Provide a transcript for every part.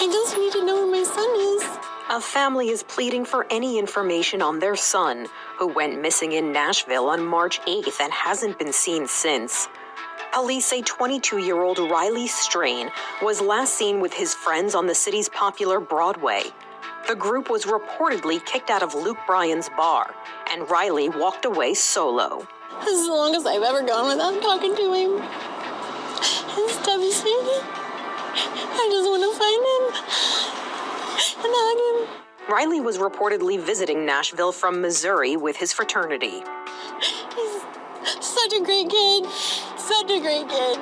I just need to know where my son is. A family is pleading for any information on their son, who went missing in Nashville on March 8th and hasn't been seen since. Police say 22-year-old Riley Strain was last seen with his friends on the city's popular Broadway. The group was reportedly kicked out of Luke Bryan's bar, and Riley walked away solo. This is the longest I've ever gone without talking to him. It's devastating. I just want to find him and hug him. Riley was reportedly visiting Nashville from Missouri with his fraternity. He's such a great kid. Such a great kid.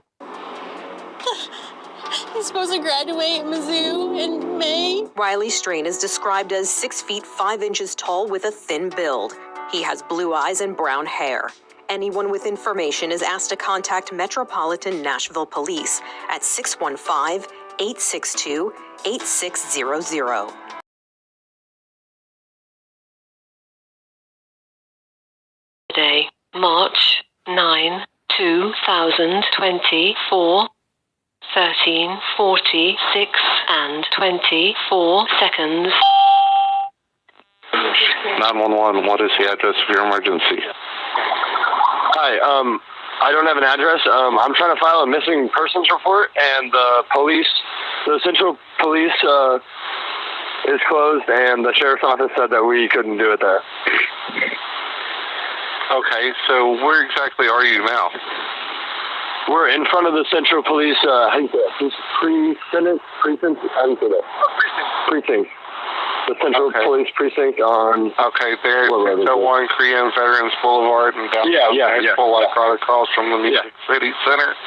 He's supposed to graduate Mizzou in May. Riley Strain is described as 6 feet 5 inches tall with a thin build. He has blue eyes and brown hair. Anyone with information is asked to contact Metropolitan Nashville Police at 615-862-8600. Today, March 9, 2024, 13:46 and 24 seconds. 911, what is the address of your emergency? Hi, I don't have an address. I'm trying to file a missing persons report, and the Central Police is closed, and the sheriff's office said that we couldn't do it there. Okay, so where exactly are you now? We're in front of the Central Police, precinct. The Central Police Precinct on... Okay, there, 601 Korean Veterans Boulevard and downtown Nashville, like right across from the Music City Center?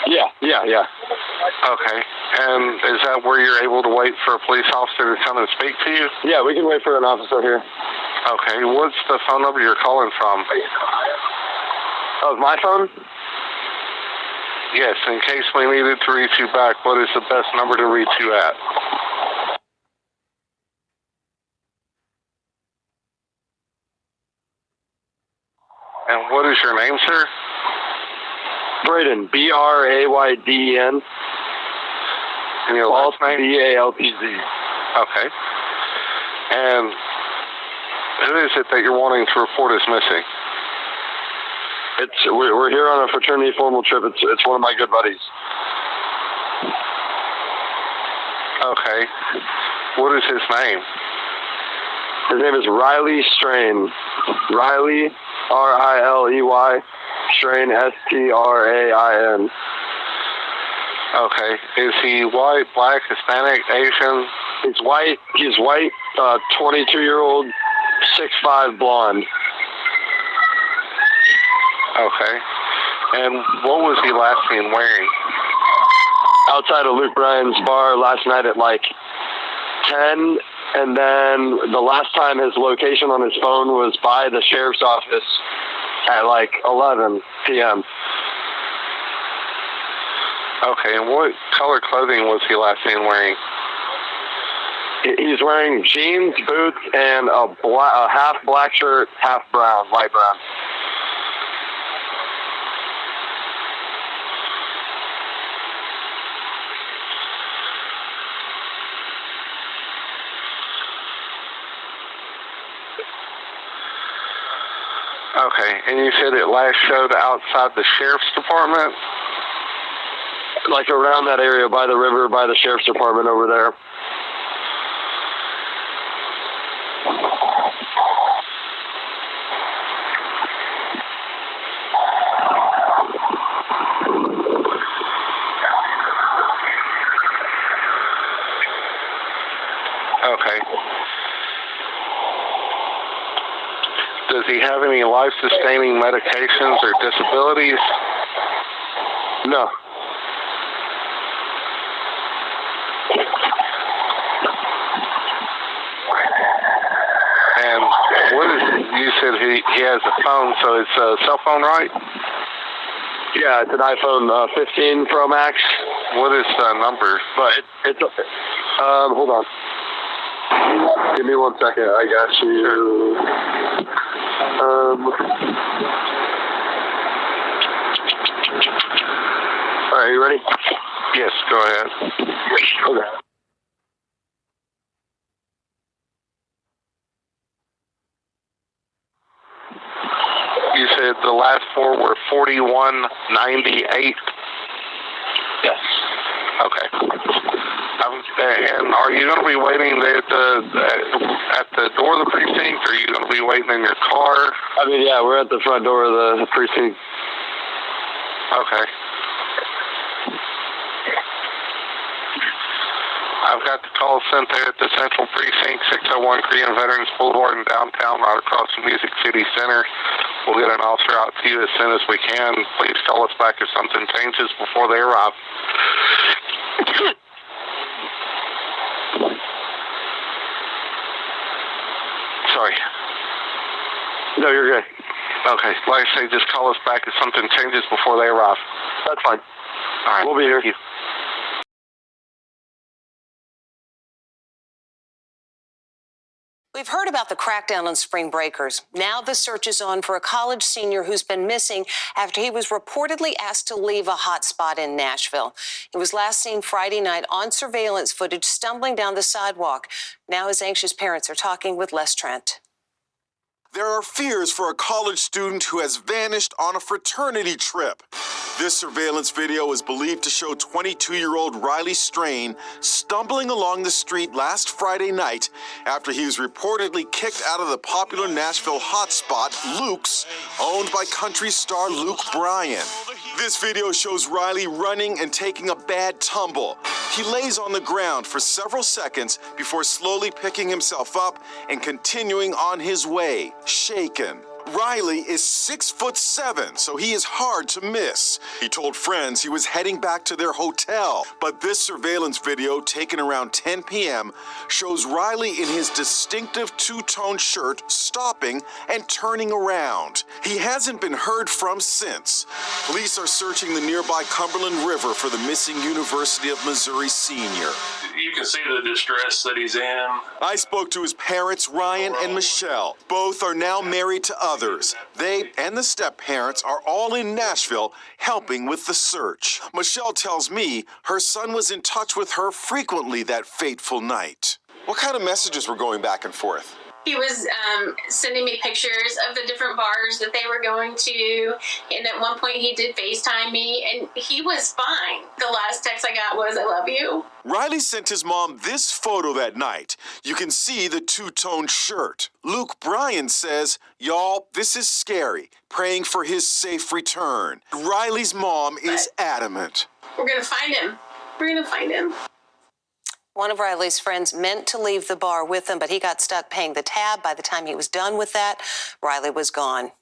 Yeah. Okay, and is that where you're able to wait for a police officer to come and speak to you? Yeah, we can wait for an officer here. Okay, what's the phone number you're calling from? Of my phone? Yes, in case we needed to reach you back, what is the best number to reach you at? And what is your name, sir? Braden, B-R-A-Y-D-E-N. And your last name? B-A-L-T-Z. Okay. And who is it that you're wanting to report is missing? We're here on a fraternity formal trip. It's one of my good buddies. Okay. What is his name? His name is Riley Strain. Riley, R-I-L-E-Y, Strain, S-T-R-A-I-N. Okay. Is he white, black, Hispanic, Asian? He's white. 22-year-old, 6'5", blonde. Okay. And what was he last seen wearing? Outside of Luke Bryan's bar last night at like 10, and then the last time his location on his phone was by the sheriff's office at like 11 p.m. Okay, and what color clothing was he last seen wearing? He's wearing jeans, boots, and a half black shirt, half brown, light brown. Okay, and you said it last showed outside the sheriff's department? Like around that area, by the river, by the sheriff's department over there. Okay. Does he have any life-sustaining medications or disabilities? No. And what is, you said he has a phone, so it's a cell phone, right? Yeah, it's an iPhone 15 Pro Max. What is the number? But it's hold on. Give me 1 second. I got you. Sure. All right, you ready? Yes, go ahead. Okay. said the last four were 4198. Yes. Okay. And are you going to be waiting at the door of the precinct, or are you going to be waiting in your car? I mean, yeah, we're at the front door of the precinct. Okay. I've got the call center at the Central Precinct, 601 Korean Veterans Boulevard in downtown, right across from Music City Center. We'll get an officer out to you as soon as we can. Please call us back if something changes before they arrive. Sorry. No, you're good. Okay. Like I say, just call us back if something changes before they arrive. That's fine. All right. We'll be here. Thank you. We've heard about the crackdown on spring breakers. Now the search is on for a college senior who's been missing after he was reportedly asked to leave a hot spot in Nashville. He was last seen Friday night on surveillance footage stumbling down the sidewalk. Now his anxious parents are talking with Les Trent. There are fears for a college student who has vanished on a fraternity trip. This surveillance video is believed to show 22-year-old Riley Strain stumbling along the street last Friday night after he was reportedly kicked out of the popular Nashville hotspot, Luke's, owned by country star Luke Bryan. This video shows Riley running and taking a bad tumble. He lays on the ground for several seconds before slowly picking himself up and continuing on his way, shaken. Riley is 6'7", so he is hard to miss. He told friends he was heading back to their hotel, but this surveillance video taken around 10 p.m. shows Riley in his distinctive two-tone shirt stopping and turning around. He hasn't been heard from since. Police are searching the nearby Cumberland River for the missing University of Missouri senior. You can see the distress that he's in. I spoke to his parents, Ryan and Michelle. Both are now married to others. They and the step-parents are all in Nashville helping with the search. Michelle tells me her son was in touch with her frequently that fateful night. What kind of messages were going back and forth? He was sending me pictures of the different bars that they were going to, and at one point he did FaceTime me, and he was fine. The last text I got was, "I love you." Riley sent his mom this photo that night. You can see the two-tone shirt. Luke Bryan says, "Y'all, this is scary. Praying for his safe return." Riley's mom is adamant. We're going to find him. We're going to find him. One of Riley's friends meant to leave the bar with him, but he got stuck paying the tab. By the time he was done with that, Riley was gone.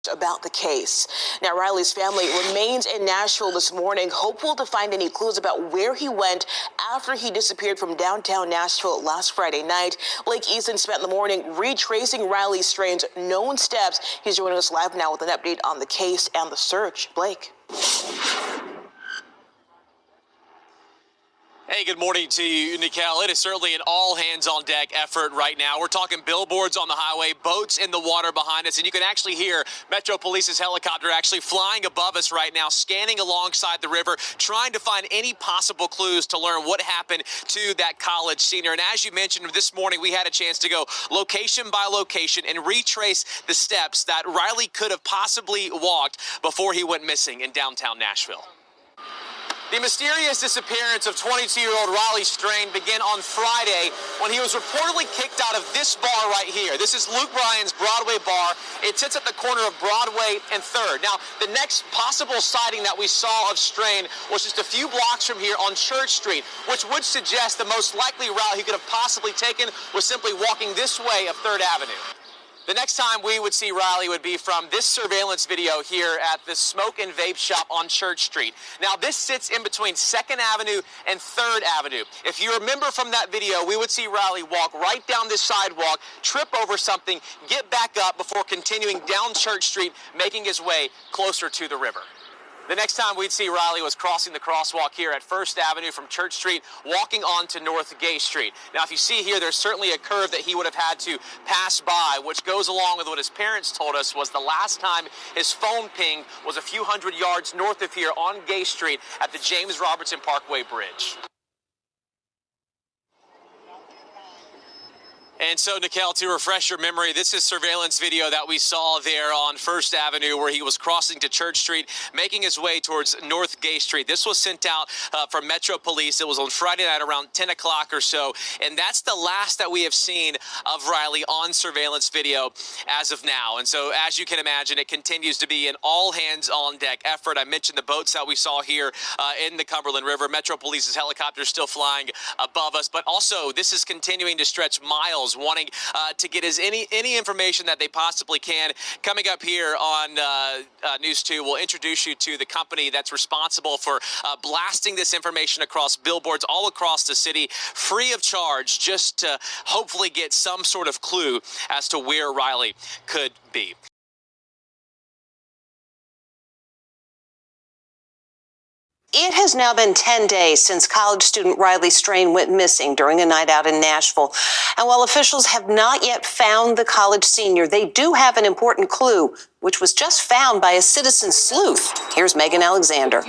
About the case. Now, Riley's family remains in Nashville this morning, hopeful to find any clues about where he went after he disappeared from downtown Nashville last Friday night. Blake Easton spent the morning retracing Riley Strain's known steps. He's joining us live now with an update on the case and the search. Blake. Hey, good morning to you, Nikhil. It is certainly an all-hands-on-deck effort right now. We're talking billboards on the highway, boats in the water behind us, and you can actually hear Metro Police's helicopter actually flying above us right now, scanning alongside the river, trying to find any possible clues to learn what happened to that college senior. And as you mentioned, this morning we had a chance to go location by location and retrace the steps that Riley could have possibly walked before he went missing in downtown Nashville. The mysterious disappearance of 22-year-old Riley Strain began on Friday when he was reportedly kicked out of this bar right here. This is Luke Bryan's Broadway bar. It sits at the corner of Broadway and 3rd. Now, the next possible sighting that we saw of Strain was just a few blocks from here on Church Street, which would suggest the most likely route he could have possibly taken was simply walking this way of 3rd Avenue. The next time we would see Riley would be from this surveillance video here at the Smoke and Vape Shop on Church Street. Now, this sits in between 2nd Avenue and 3rd Avenue. If you remember from that video, we would see Riley walk right down this sidewalk, trip over something, get back up before continuing down Church Street, making his way closer to the river. The next time we'd see Riley was crossing the crosswalk here at 1st Avenue from Church Street, walking on to North Gay Street. Now, if you see here, there's certainly a curve that he would have had to pass by, which goes along with what his parents told us was the last time his phone pinged was a few hundred yards north of here on Gay Street at the James Robertson Parkway Bridge. And so, Nikhil, to refresh your memory, this is surveillance video that we saw there on First Avenue where he was crossing to Church Street, making his way towards North Gay Street. This was sent out from Metro Police. It was on Friday night around 10 o'clock or so, and that's the last that we have seen of Riley on surveillance video as of now. And so, as you can imagine, it continues to be an all-hands-on-deck effort. I mentioned the boats that we saw here in the Cumberland River. Metro Police's helicopters still flying above us, but also this is continuing to stretch miles, wanting to get any information that they possibly can. Coming up here on News 2, we'll introduce you to the company that's responsible for blasting this information across billboards all across the city, free of charge, just to hopefully get some sort of clue as to where Riley could be. It has now been 10 days since college student Riley Strain went missing during a night out in Nashville. And while officials have not yet found the college senior, they do have an important clue, which was just found by a citizen sleuth. Here's Megan Alexander.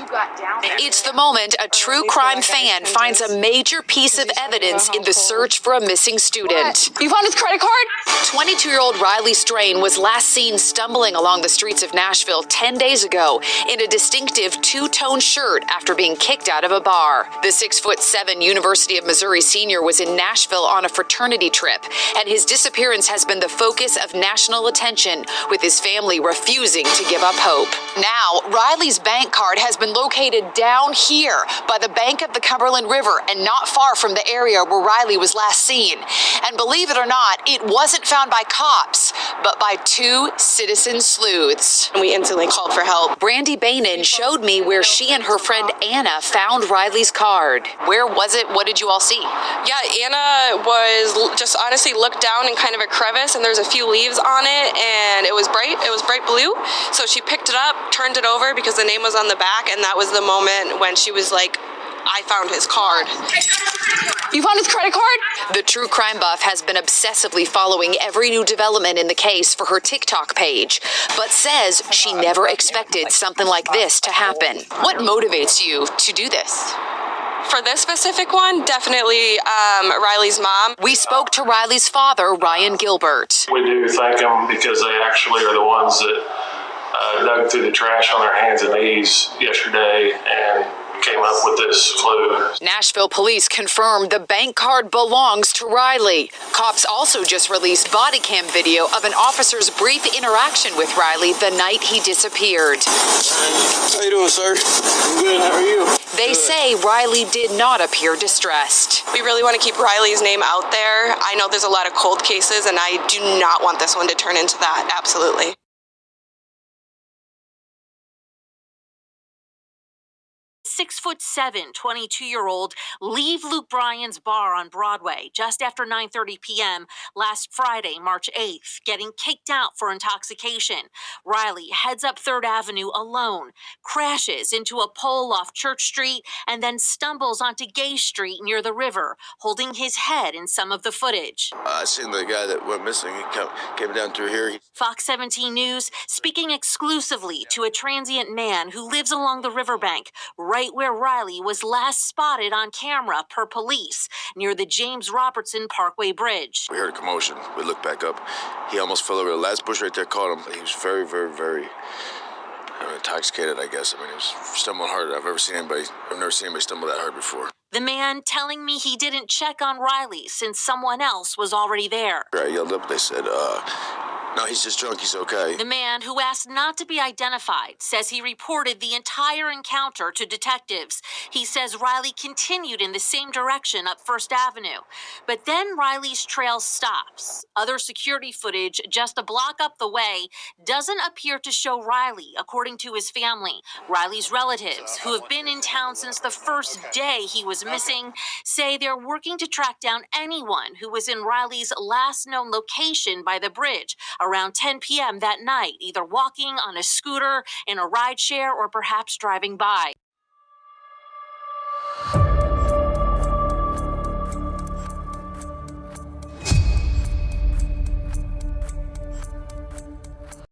It's the moment a true crime fan finds a major piece of evidence in the search for a missing student. You found his credit card? 22-year-old Riley Strain was last seen stumbling along the streets of Nashville 10 days ago in a distinctive two-tone shirt after being kicked out of a bar. The 6'7" University of Missouri senior was in Nashville on a fraternity trip, and his disappearance has been the focus of national attention, with his family refusing to give up hope. Now, Riley's bank card has been located down here by the bank of the Cumberland River and not far from the area where Riley was last seen. And believe it or not, it wasn't found by cops, but by two citizen sleuths. We instantly called for help. Brandy Bainan showed me where she and her friend Anna found Riley's card. Where was it? What did you all see? Yeah, Anna was just honestly looked down in kind of a crevice, and there's a few leaves on it, and it was bright blue. So she picked it up, turned it over because the name was on the back, and that was the moment when she was like, I found his card. You found his credit card? The true crime buff has been obsessively following every new development in the case for her TikTok page, but says she never expected something like this to happen. What motivates you to do this? For this specific one, definitely Riley's mom. We spoke to Riley's father, Ryan Gilbert. We do thank them because they actually are the ones that dug through the trash on their hands and knees yesterday and came up with this clue. Nashville police confirmed the bank card belongs to Riley. Cops also just released body cam video of an officer's brief interaction with Riley the night he disappeared. How you doing, sir? I'm good. How are you? They say Riley did not appear distressed. We really want to keep Riley's name out there. I know there's a lot of cold cases, and I do not want this one to turn into that. Absolutely. 6'7", 22-year-old leave Luke Bryan's bar on Broadway just after 9:30 p.m. last Friday, March 8th, getting kicked out for intoxication. Riley heads up 3rd Avenue alone, crashes into a pole off Church Street, and then stumbles onto Gay Street near the river, holding his head in some of the footage. I seen the guy that went missing. He came down through here. Fox 17 News speaking exclusively to a transient man who lives along the riverbank, right where Riley was last spotted on camera per police, near the James Robertson Parkway Bridge. We heard a commotion. We looked back up. He almost fell over. The last bush right there caught him. He was very, very, very intoxicated, I guess. I mean, he was stumbling harder I've never seen anybody stumble that hard before. The man telling me he didn't check on Riley since someone else was already there. I yelled up. They said, no, he's just drunk. He's okay. The man, who asked not to be identified, says he reported the entire encounter to detectives. He says Riley continued in the same direction up First Avenue. But then Riley's trail stops. Other security footage just a block up the way doesn't appear to show Riley, according to his family. Riley's relatives, who have been in town since the first day he was missing, say they're working to track down anyone who was in Riley's last known location by the bridge around 10 p.m. that night, either walking on a scooter, in a rideshare, or perhaps driving by.